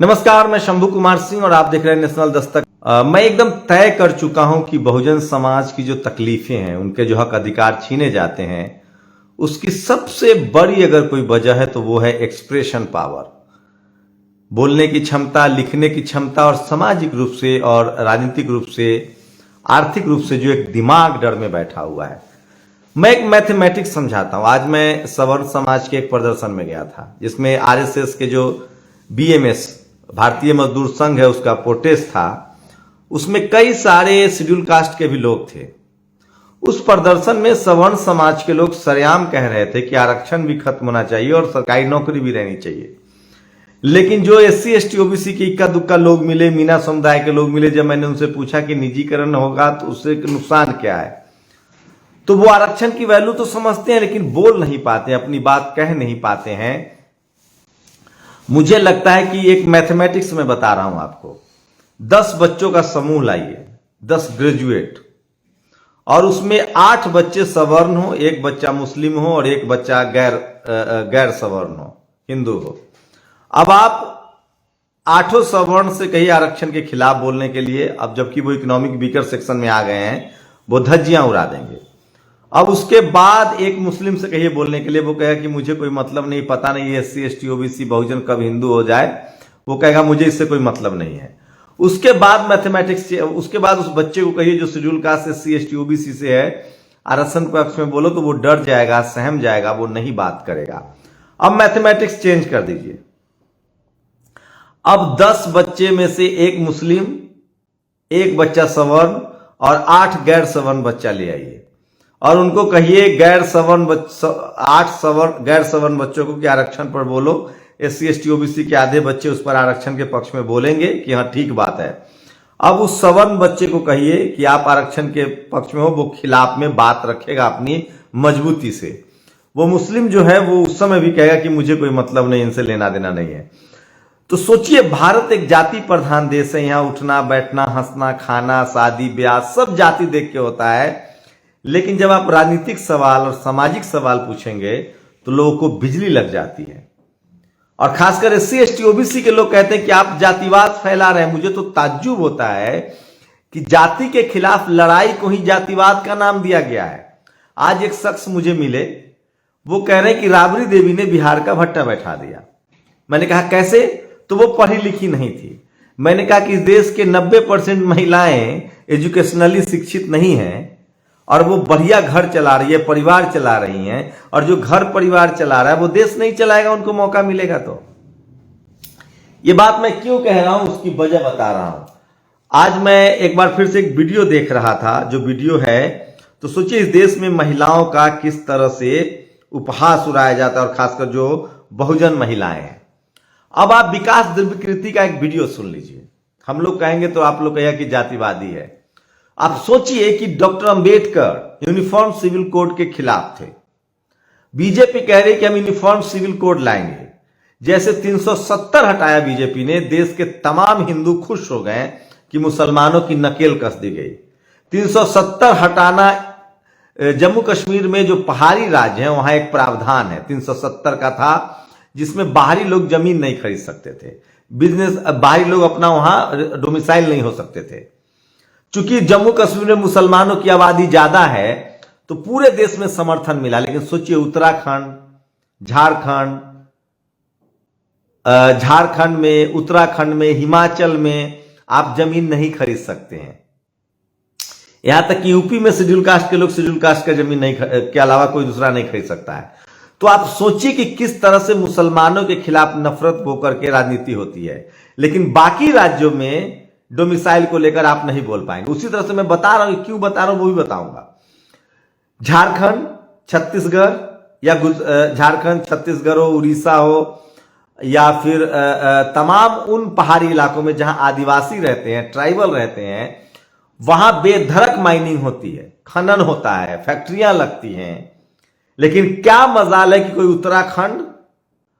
नमस्कार, मैं शंभू कुमार सिंह और आप देख रहे हैं नेशनल दस्तक। मैं एकदम तय कर चुका हूं कि बहुजन समाज की जो तकलीफें हैं, उनके जो हक अधिकार छीने जाते हैं, उसकी सबसे बड़ी अगर कोई वजह है तो वो है एक्सप्रेशन पावर, बोलने की क्षमता, लिखने की क्षमता और सामाजिक रूप से और राजनीतिक रूप से, आर्थिक रूप से जो एक दिमाग डर में बैठा हुआ है। मैं एक मैथमेटिक्स समझाता हूं। आज मैं सवर्ण समाज के एक प्रदर्शन में गया था जिसमें आरएसएस के जो बीएमएस भारतीय मजदूर संघ है उसका प्रोटेस्ट था। उसमें कई सारे शेड्यूल कास्ट के भी लोग थे। उस प्रदर्शन में सवर्ण समाज के लोग सरेआम कह रहे थे कि आरक्षण भी खत्म होना चाहिए और सरकारी नौकरी भी रहनी चाहिए। लेकिन जो एससी एसटी ओबीसी के इक्का दुक्का लोग मिले, मीना समुदाय के लोग मिले, जब मैंने उनसे पूछा कि निजीकरण होगा तो उससे नुकसान क्या है, तो वो आरक्षण की वैल्यू तो समझते हैं लेकिन बोल नहीं पाते, अपनी बात कह नहीं पाते हैं। मुझे लगता है कि एक मैथमेटिक्स में बता रहा हूं आपको, 10 बच्चों का समूह लाइए, 10 ग्रेजुएट, और उसमें 8 बच्चे सवर्ण हो, एक बच्चा मुस्लिम हो और एक बच्चा गैर सवर्ण हो, हिंदू हो। अब आप 8 सवर्ण से कहीं आरक्षण के खिलाफ बोलने के लिए, अब जबकि वो इकोनॉमिक वीकर सेक्शन में आ गए हैं, वो धज्जियां उड़ा देंगे। अब उसके बाद एक मुस्लिम से कहिए बोलने के लिए, वो कहेगा कि मुझे कोई मतलब नहीं, पता नहीं एससी एसटी ओबीसी बहुजन कब हिंदू हो जाए, वो कहेगा मुझे इससे कोई मतलब नहीं है। उसके बाद मैथमेटिक्स, उसके बाद उस बच्चे को कहिए जो schedule caste SC ST OBC से है, आरक्षण पक्ष में बोलो तो वो डर जाएगा, सहम जाएगा, वो नहीं बात करेगा। अब मैथमेटिक्स चेंज कर दीजिए। अब 10 बच्चे में से एक मुस्लिम, एक बच्चा सवर्ण और 8 गैर सवर्ण बच्चा ले आइए और उनको कहिए 8 गैर सवर्ण बच्चों को कि आरक्षण पर बोलो। एससी एसटी ओबीसी के आधे बच्चे उस पर आरक्षण के पक्ष में बोलेंगे कि हाँ ठीक बात है। अब उस सवर्ण बच्चे को कहिए कि आप आरक्षण के पक्ष में हो, वो खिलाफ में बात रखेगा अपनी मजबूती से। वो मुस्लिम जो है वो उस समय भी कहेगा कि मुझे कोई मतलब नहीं, इनसे लेना देना नहीं है। तो सोचिए, भारत एक जाति प्रधान देश है, यहां उठना बैठना, हंसना, खाना, शादी ब्याह सब जाति देख के होता है। लेकिन जब आप राजनीतिक सवाल और सामाजिक सवाल पूछेंगे तो लोगों को बिजली लग जाती है। और खासकर एससी एसटी ओबीसी के लोग कहते हैं कि आप जातिवाद फैला रहे हैं। मुझे तो ताज्जुब होता है कि जाति के खिलाफ लड़ाई को ही जातिवाद का नाम दिया गया है। आज एक शख्स मुझे मिले, वो कह रहे हैं कि राबड़ी देवी ने बिहार का भट्टा बैठा दिया। मैंने कहा कैसे? तो वो पढ़ी लिखी नहीं थी। मैंने कहा कि इस देश के 90% महिलाएं एजुकेशनली शिक्षित नहीं हैं और वो बढ़िया घर चला रही है, परिवार चला रही हैं, और जो घर परिवार चला रहा है वो देश नहीं चलाएगा, उनको मौका मिलेगा। तो ये बात मैं क्यों कह रहा हूं, उसकी वजह बता रहा हूं। आज मैं एक बार फिर से एक वीडियो देख रहा था, जो वीडियो है, तो सोचिए इस देश में महिलाओं का किस तरह से उपहास उड़ाया जाता है, और खासकर जो बहुजन महिलाएं हैं। अब आप विकास दिव्यकृति का एक वीडियो सुन लीजिए। हम लोग कहेंगे तो आप लोग कहेगा कि जातिवादी है। आप सोचिए कि doctor Ambedkar uniform civil code के खिलाफ थे। बीजेपी कह रही कि हम यूनिफॉर्म सिविल कोड लाएंगे। जैसे 370 हटाया बीजेपी ने, देश के तमाम हिंदू खुश हो गए कि मुसलमानों की नकेल कस दी गई। 370 हटाना, जम्मू कश्मीर में जो पहाड़ी राज्य है वहां एक प्रावधान है 370 का था, जिसमें बाहरी लोग जमीन नहीं खरीद सकते थे, बिजनेस, बाहरी लोग अपना वहां डोमिसाइल नहीं हो सकते थे। चूंकि जम्मू कश्मीर में मुसलमानों की आबादी ज्यादा है तो पूरे देश में समर्थन मिला। लेकिन सोचिए उत्तराखंड, झारखंड में, उत्तराखंड में, हिमाचल में आप जमीन नहीं खरीद सकते हैं। यहां तक कि यूपी में शेड्यूल कास्ट के लोग शेड्यूल कास्ट का जमीन नहीं के अलावा कोई दूसरा नहीं खरीद सकता है। तो आप सोचिए कि किस तरह से मुसलमानों के खिलाफ नफरत होकर के राजनीति होती है। लेकिन बाकी राज्यों में डोमिसाइल को लेकर आप नहीं बोल पाएंगे। उसी तरह से मैं बता रहा हूं, क्यों बता रहा हूं वो भी बताऊंगा। झारखंड, छत्तीसगढ़, या झारखंड, छत्तीसगढ़ हो, उड़ीसा हो, या फिर तमाम उन पहाड़ी इलाकों में जहां आदिवासी रहते हैं, ट्राइबल रहते हैं, वहां बेधड़क माइनिंग होती है, खनन होता है, फैक्ट्रियां लगती हैं। लेकिन क्या मजाल है कि कोई उत्तराखंड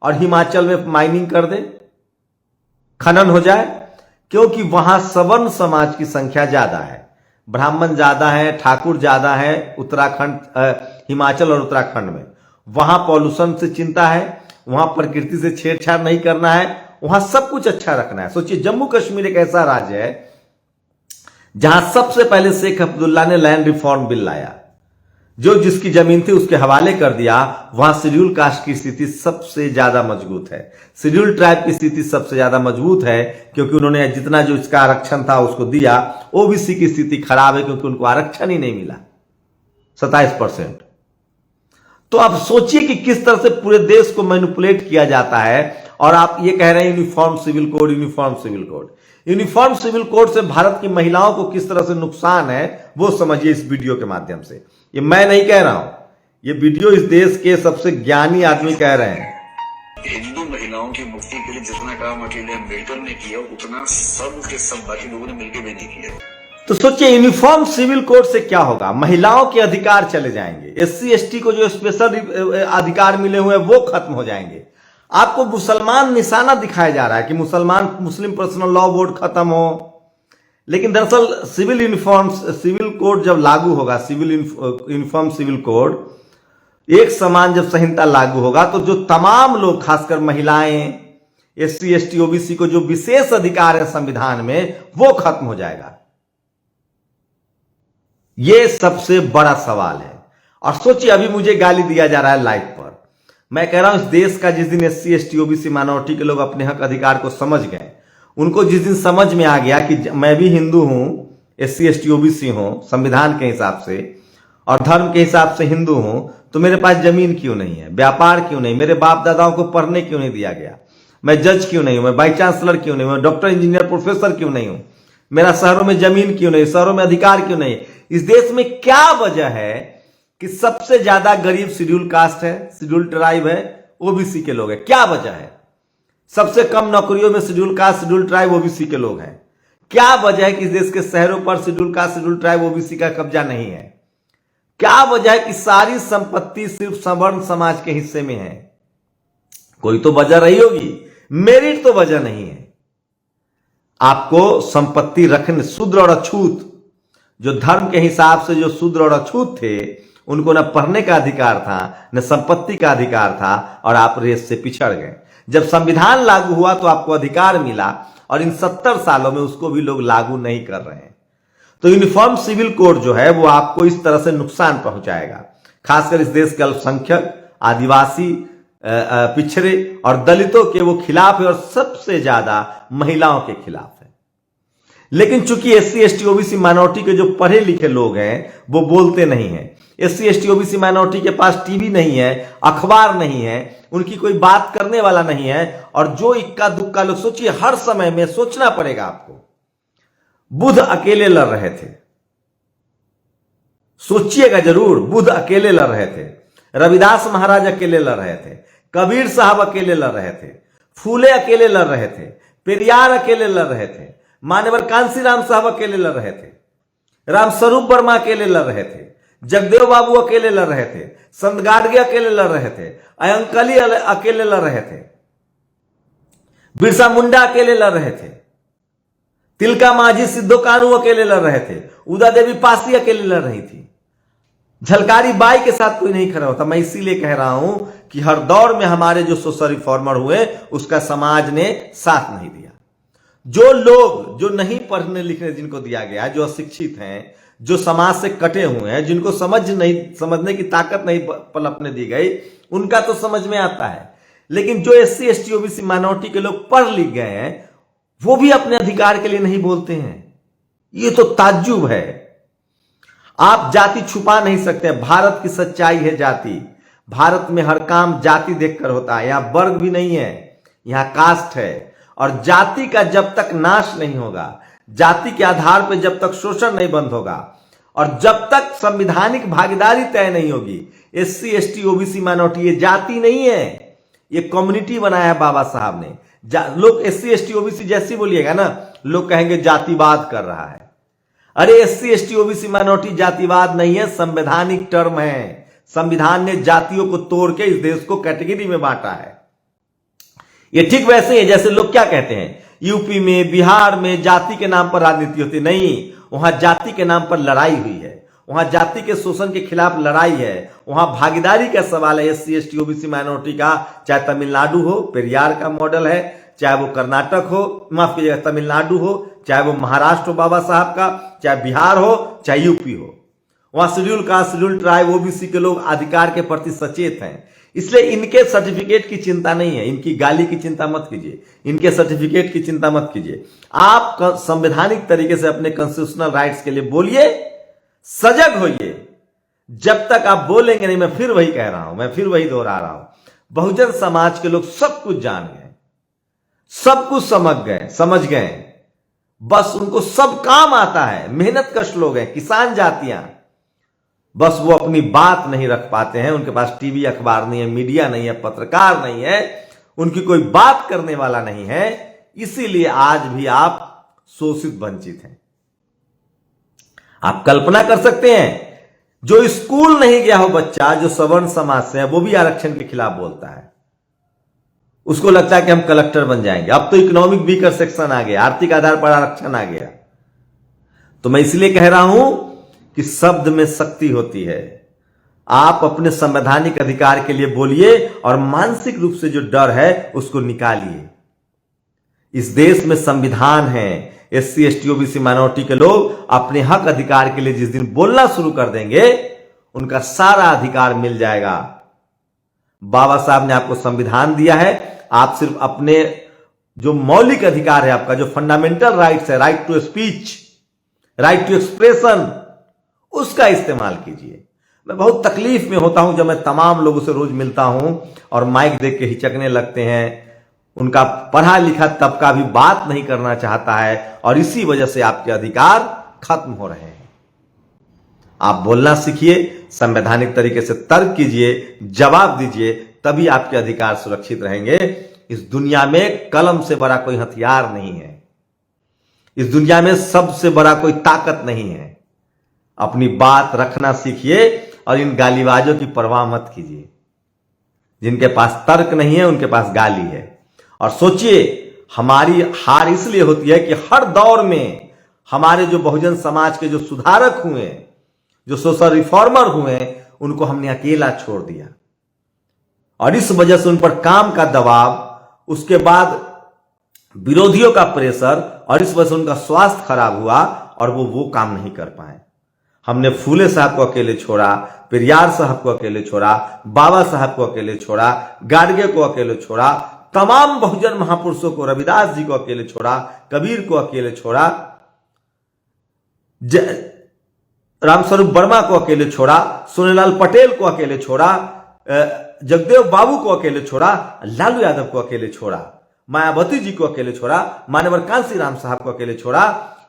और हिमाचल में माइनिंग कर दे, खनन हो जाए? क्योंकि वहां सवर्ण समाज की संख्या ज्यादा है, ब्राह्मण ज्यादा है, ठाकुर ज्यादा है उत्तराखंड, हिमाचल और उत्तराखंड में। वहां पॉल्यूशन से चिंता है, वहां प्रकृति से छेड़छाड़ नहीं करना है, वहां सब कुछ अच्छा रखना है। सोचिए, जम्मू कश्मीर एक ऐसा राज्य है जहां सबसे पहले शेख अब्दुल्ला ने लैंड रिफॉर्म बिल लाया, जो जिसकी जमीन थी उसके हवाले कर दिया। वहां शेड्यूल कास्ट की स्थिति सबसे ज्यादा मजबूत है, शेड्यूल ट्राइब की स्थिति सबसे ज्यादा मजबूत है, क्योंकि उन्होंने जितना जो इसका आरक्षण था उसको दिया। ओबीसी की स्थिति खराब है क्योंकि उनको आरक्षण ही नहीं मिला 27%। तो आप सोचिए कि किस तरह से पूरे देश को मैनिपुलेट किया जाता है। और आप ये कह रहे हैं uniform civil code, uniform civil code. Uniform civil code से भारत की महिलाओं को किस तरह से नुकसान है वो समझिए इस वीडियो के माध्यम से। ये मैं नहीं कह रहा हूं, ये वीडियो इस देश के सबसे ज्ञानी आदमी कह रहे हैं। हिंदू महिलाओं की मुक्ति के लिए जितना काम अकेले अम्बेडकर ने किया उतना सब के सब बाकी लोगों ने मिलकर भी नहीं किया। तो सोचिए, यूनिफॉर्म सिविल कोड से क्या होगा? महिलाओं के अधिकार चले जाएंगे, एससी एसटी को जो स्पेशल अधिकार मिले हुए हैं वो खत्म हो जाएंगे। आपको मुसलमान निशाना दिखाया जा रहा है कि मुस्लिम पर्सनल लॉ बोर्ड खत्म हो, लेकिन दरअसल सिविल कोड जब लागू होगा, यूनिफॉर्म सिविल कोड एक समान जब संहिता लागू होगा, तो जो तमाम लोग, खासकर महिलाएं, एससी एसटी ओबीसी को जो विशेष अधिकार है संविधान में, वो खत्म हो जाएगा। ये सबसे बड़ा सवाल है। और सोचिए, अभी मुझे गाली दिया जा रहा है लाइव पर। मैं कह रहा हूं, इस देश का जिस दिन एससी एसटी ओबीसी माइनॉरिटी के लोग अपने हक अधिकार को समझ गए, उनको जिस दिन समझ में आ गया कि मैं भी हिंदू हूं, एससी एसटी ओबीसी हूं संविधान के हिसाब से, और धर्म के हिसाब से हिंदू हूं, तो मेरे पास जमीन क्यों नहीं है, व्यापार क्यों नहीं, मेरे बाप दादाओं को पढ़ने क्यों नहीं दिया गया, मैं जज क्यों नहीं हूं, मैं वाइस चांसलर क्यों नहीं हूं, मैं डॉक्टर इंजीनियर प्रोफेसर क्यों नहीं हूं, मेरा शहरों में जमीन क्यों नहीं, शहरों में अधिकार क्यों नहीं? इस देश में क्या वजह है कि सबसे ज्यादा गरीब शेड्यूल कास्ट है, शेड्यूल ट्राइब है, ओबीसी के लोग हैं? क्या वजह है? सबसे कम नौकरियों में schedule caste, schedule tribe, OBC के लोग हैं। क्या वजह है कि इस देश के शहरों पर schedule caste, schedule tribe, OBC का कब्जा नहीं है? क्या वजह है कि सारी संपत्ति सिर्फ सवर्ण समाज के हिस्से में है? कोई तो वजह रही होगी, मेरिट तो वजह नहीं है। आपको संपत्ति रखने, शूद्र और अछूत, जो धर्म के हिसाब से जो शूद्र और अछूत थे, उनको न पढ़ने का अधिकार था, न संपत्ति का अधिकार था, और आप रेस से पिछड़ गए। जब संविधान लागू हुआ तो आपको अधिकार मिला, और इन 70 सालों में उसको भी लोग लागू नहीं कर रहे हैं। तो यूनिफॉर्म सिविल कोड जो है वो आपको इस तरह से नुकसान पहुंचाएगा, खासकर इस देश के अल्पसंख्यक, आदिवासी, पिछड़े और दलितों के वो खिलाफ है, और सबसे ज्यादा महिलाओं के खिलाफ है। लेकिन चूंकि एससी एसटी ओबीसी माइनॉरिटी के जो पढ़े लिखे लोग हैं वो बोलते नहीं हैं, एससी एसटी ओबीसी माइनॉरिटी के पास टीवी नहीं है, अखबार नहीं है, उनकी कोई बात करने वाला नहीं है, और जो इक्का दुक्का लोग, सोचिए हर समय में सोचना पड़ेगा आपको। बुद्ध अकेले लड़ रहे थे, सोचिएगा जरूर, बुद्ध अकेले लड़ रहे थे, रविदास महाराज अकेले लड़ रहे थे, कबीर साहब अकेले लड़ रहे थे, फूले अकेले लड़ रहे थे, पेरियार अकेले लड़ रहे थे, मान्यवर कांसीराम साहब अकेले लड़ रहे थे, रामस्वरूप वर्मा अकेले लड़ रहे थे, जगदेव बाबू अकेले लड़ रहे थे, संत गाडगे अकेले लड़ रहे थे, अयंकली अकेले लड़ रहे थे, बिरसा मुंडा अकेले लड़ रहे थे, तिलका माझी सिद्धो कानू अकेले लड़ रहे थे, उदा देवी पासी अकेले लड़ रही थी, झलकारी बाई के साथ कोई नहीं खड़ा होता। मैं इसीलिए कह रहा हूं कि हर दौर में हमारे जो सोशल रिफॉर्मर हुए उसका समाज ने साथ नहीं दिया। जो लोग जो नहीं पढ़ने लिखने जिनको दिया गया, जो अशिक्षित हैं, जो समाज से कटे हुए हैं, जिनको समझने की ताकत नहीं पलपने दी गई, उनका तो समझ में आता है। लेकिन जो एससी एसटी ओबीसी माइनॉरिटी के लोग पढ़ लिख गए हैं वो भी अपने अधिकार के लिए नहीं बोलते हैं। ये तो ताज्जुब है। आप जाति छुपा नहीं सकते। भारत की सच्चाई है जाति। भारत में हर काम जाति देखकर होता है। यहां वर्ग भी नहीं है, यहां कास्ट है। और जाति का जब तक नाश नहीं होगा, जाति के आधार पर जब तक शोषण नहीं बंद होगा, और जब तक संवैधानिक भागीदारी तय नहीं होगी, एससी एसटी ओबीसी माइनॉरिटी ये जाति नहीं है, ये कम्युनिटी बनाया है बाबा साहब ने। लोग एससी एसटी ओबीसी जैसी बोलिएगा ना, लोग कहेंगे जातिवाद कर रहा है। अरे एससी एसटी ओबीसी माइनॉरिटी जातिवाद नहीं है, संवैधानिक टर्म है। संविधान ने जातियों को तोड़ के इस देश को कैटेगरी में बांटा है। ये ठीक वैसे ही जैसे लोग क्या कहते हैं, यूपी में, बिहार में जाति के नाम पर राजनीति होती नहीं। वहां जाति के नाम पर लड़ाई हुई है, वहां जाति के शोषण के खिलाफ लड़ाई है, वहां भागीदारी का सवाल है एससी एसटी ओबीसी माइनॉरिटी का। चाहे तमिलनाडु हो, पेरियार का मॉडल है, चाहे वो कर्नाटक हो, माफ कीजिएगा तमिलनाडु हो, चाहे वो महाराष्ट्र हो बाबा साहब का, चाहे बिहार हो, चाहे यूपी हो, वहां schedule caste, schedule tribe, OBC के लोग अधिकार के प्रति सचेत हैं। इसलिए इनके सर्टिफिकेट की चिंता नहीं है, इनकी गाली की चिंता मत कीजिए, इनके सर्टिफिकेट की चिंता मत कीजिए। आप संवैधानिक तरीके से अपने कॉन्स्टिट्यूशनल राइट्स के लिए बोलिए, सजग होइए। जब तक आप बोलेंगे नहीं, मैं फिर वही कह रहा हूं, मैं फिर वही दोहरा रहा हूं, बहुजन समाज के लोग सब कुछ जान गए, सब कुछ समझ गए, बस उनको सब काम आता है। मेहनत कश लोग हैं, किसान जातियां, बस वो अपनी बात नहीं रख पाते हैं। उनके पास टीवी अखबार नहीं है, मीडिया नहीं है, पत्रकार नहीं है, उनकी कोई बात करने वाला नहीं है। इसीलिए आज भी आप शोषित वंचित हैं। आप कल्पना कर सकते हैं, जो स्कूल नहीं गया हो बच्चा, जो सवर्ण समाज से है, वो भी आरक्षण के खिलाफ बोलता है। उसको लगता है कि हम कलेक्टर बन जाएंगे। अब तो इकोनॉमिक वीकर सेक्शन आ गया, आर्थिक आधार पर आरक्षण आ गया। तो मैं इसलिए कह रहा हूं कि शब्द में शक्ति होती है। आप अपने संवैधानिक अधिकार के लिए बोलिए और मानसिक रूप से जो डर है उसको निकालिए। इस देश में संविधान है। एससी, एसटी, ओबीसी, माइनॉरिटी के लोग अपने हक अधिकार के लिए जिस दिन बोलना शुरू कर देंगे, उनका सारा अधिकार मिल जाएगा। बाबा साहब ने आपको संविधान दिया है, आप सिर्फ अपने जो मौलिक अधिकार है, आपका जो फंडामेंटल राइट्स है, right to speech, right to expression, उसका इस्तेमाल कीजिए। मैं बहुत तकलीफ में होता हूं जब मैं तमाम लोगों से रोज मिलता हूं और माइक देख के हिचकने लगते हैं। उनका पढ़ा लिखा तबका भी बात नहीं करना चाहता है और इसी वजह से आपके अधिकार खत्म हो रहे हैं। आप बोलना सीखिए, संवैधानिक तरीके से तर्क कीजिए, जवाब दीजिए, तभी आपके अधिकार सुरक्षित रहेंगे। इस दुनिया में कलम से बड़ा कोई हथियार नहीं है, इस दुनिया में सबसे बड़ा कोई ताकत नहीं है। अपनी बात रखना सीखिए और इन गालीबाजों की परवाह मत कीजिए। जिनके पास तर्क नहीं है उनके पास गाली है। और सोचिए, हमारी हार इसलिए होती है कि हर दौर में हमारे जो बहुजन समाज के जो सुधारक हुए, जो सोशल रिफॉर्मर हुए, उनको हमने अकेला छोड़ दिया और इस वजह से उन पर काम का दबाव, उसके बाद विरोधियों का प्रेशर, और इस वजह से उनका स्वास्थ्य खराब हुआ और वो काम नहीं कर पाए। हमने फूले साहब को अकेले छोड़ा, पेरियार साहब को अकेले छोड़ा, बाबा साहब को अकेले छोड़ा, गाडगे को अकेले छोड़ा, तमाम बहुजन महापुरुषों को, रविदास जी को अकेले छोड़ा, कबीर को अकेले छोड़ा, रामस्वरूप वर्मा को अकेले छोड़ा, सोनेलाल पटेल को अकेले छोड़ा, जगदेव बाबू को अकेले छोड़ा, लालू यादव को अकेले छोड़ा, मायावती जी को अकेले छोड़ा, मान्यवर कांसी राम साहब को अकेले छोड़ा।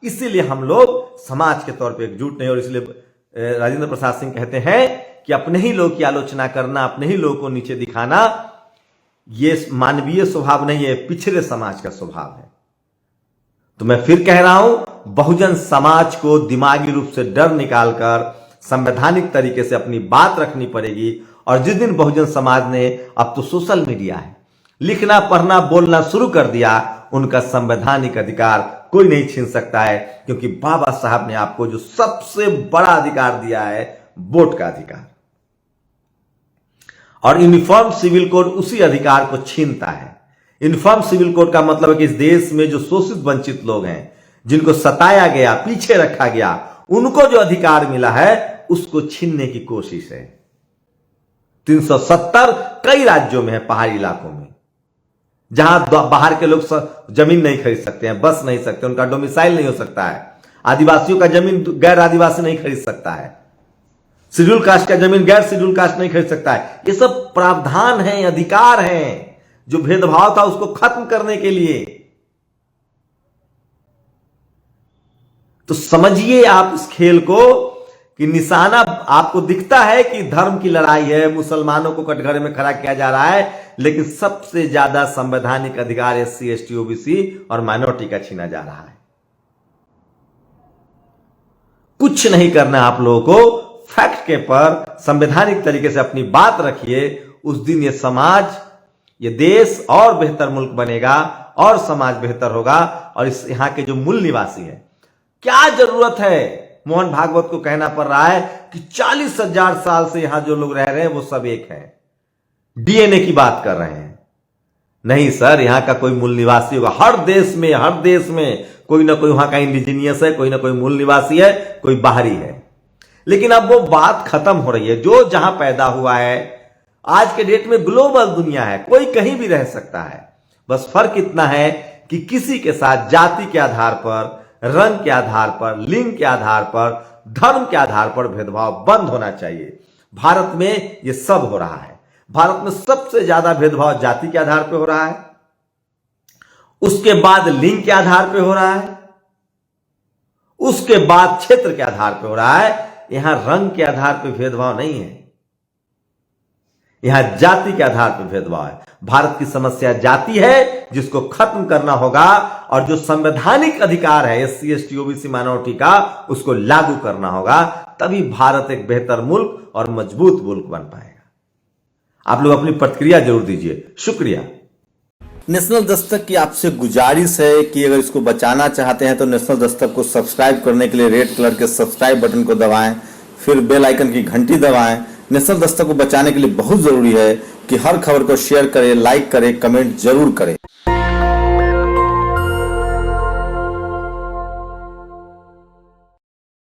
इसीलिए हम लोग समाज के तौर पे एकजुट नहीं। और इसलिए राजेंद्र प्रसाद सिंह कहते हैं कि अपने ही लोग की आलोचना करना, अपने ही लोग को नीचे दिखाना, ये मानवीय स्वभाव नहीं है, पिछड़े समाज का स्वभाव है। तो मैं फिर कह रहा हूं, बहुजन समाज को दिमागी रूप से डर निकालकर संवैधानिक तरीके से अपनी बात रखनी पड़ेगी। और जिस दिन बहुजन समाज ने, अब तो सोशल मीडिया है, लिखना, पढ़ना, बोलना शुरू कर दिया, उनका संवैधानिक अधिकार कोई नहीं छीन सकता है। क्योंकि बाबा साहब ने आपको जो सबसे बड़ा अधिकार दिया है, वोट का अधिकार, और यूनिफॉर्म सिविल कोड उसी अधिकार को छीनता है। यूनिफॉर्म सिविल कोड का मतलब है कि इस देश में जो शोषित वंचित लोग हैं, जिनको सताया गया, पीछे रखा गया, उनको जो अधिकार मिला है उसको छीनने की कोशिश है। 370 कई राज्यों में है, पहाड़ी इलाकों में, जहां बाहर के लोग जमीन नहीं खरीद सकते हैं, बस नहीं सकते, उनका डोमिसाइल नहीं हो सकता है। आदिवासियों का जमीन गैर आदिवासी नहीं खरीद सकता है, शेड्यूल कास्ट का जमीन गैर शेड्यूल कास्ट नहीं खरीद सकता है। ये सब प्रावधान हैं, अधिकार हैं, जो भेदभाव था उसको खत्म करने के लिए। तो समझिए आप इस खेल को कि निशाना आपको दिखता है कि धर्म की लड़ाई है, मुसलमानों को कटघरे में खड़ा किया जा रहा है, लेकिन सबसे ज्यादा संवैधानिक अधिकार एससी, एसटी, ओबीसी और माइनॉरिटी का छीना जा रहा है। कुछ नहीं करना आप लोगों को, फैक्ट के पर संवैधानिक तरीके से अपनी बात रखिए। उस दिन ये समाज, ये देश और बेहतर मुल्क बनेगा और समाज बेहतर होगा। और इस यहां के जो मूल निवासी हैं, क्या जरूरत है, मोहन भागवत को कहना पड़ रहा है कि 40,000 साल से यहां जो लोग रह रहे हैं वो सब एक हैं, डीएनए की बात कर रहे हैं। नहीं सर, यहां का कोई मूल निवासी होगा। हर देश में कोई ना कोई वहां का इंडिजीनियस है, कोई ना कोई मूल निवासी है, कोई बाहरी है। लेकिन अब वो बात खत्म हो रही है। जो जहां पैदा हुआ है, आज के डेट में ग्लोबल दुनिया है, कोई कहीं भी रह सकता है। बस फर्क इतना है कि किसी के साथ जाति के आधार पर, रंग के आधार पर, लिंग के आधार पर, धर्म के आधार पर भेदभाव बंद होना चाहिए। भारत में यह सब हो रहा है। भारत में सबसे ज्यादा भेदभाव जाति के आधार पर हो रहा है, उसके बाद लिंग के आधार पर हो रहा है, उसके बाद क्षेत्र के आधार पर हो रहा है। यहां रंग के आधार पर भेदभाव नहीं है, यहां जाति के आधार पर भेदभाव है। भारत की समस्या जाति है, जिसको खत्म करना होगा, और जो संवैधानिक अधिकार है एससी एसटी ओबीसी माइनॉरिटी का, उसको लागू करना होगा। तभी भारत एक बेहतर मुल्क और मजबूत मुल्क बन पाएगा। आप लोग अपनी प्रतिक्रिया जरूर दीजिए। शुक्रिया। नेशनल दस्तक की आपसे गुजारिश है कि अगर इसको बचाना चाहते हैं तो नेशनल दस्तक को सब्सक्राइब करने के लिए रेड कलर के सब्सक्राइब बटन को दबाएं, फिर बेल आइकन की घंटी दबाएं। नेशनल दस्तक को बचाने के लिए बहुत जरूरी है कि हर खबर को शेयर करें, लाइक करें, कमेंट जरूर करें।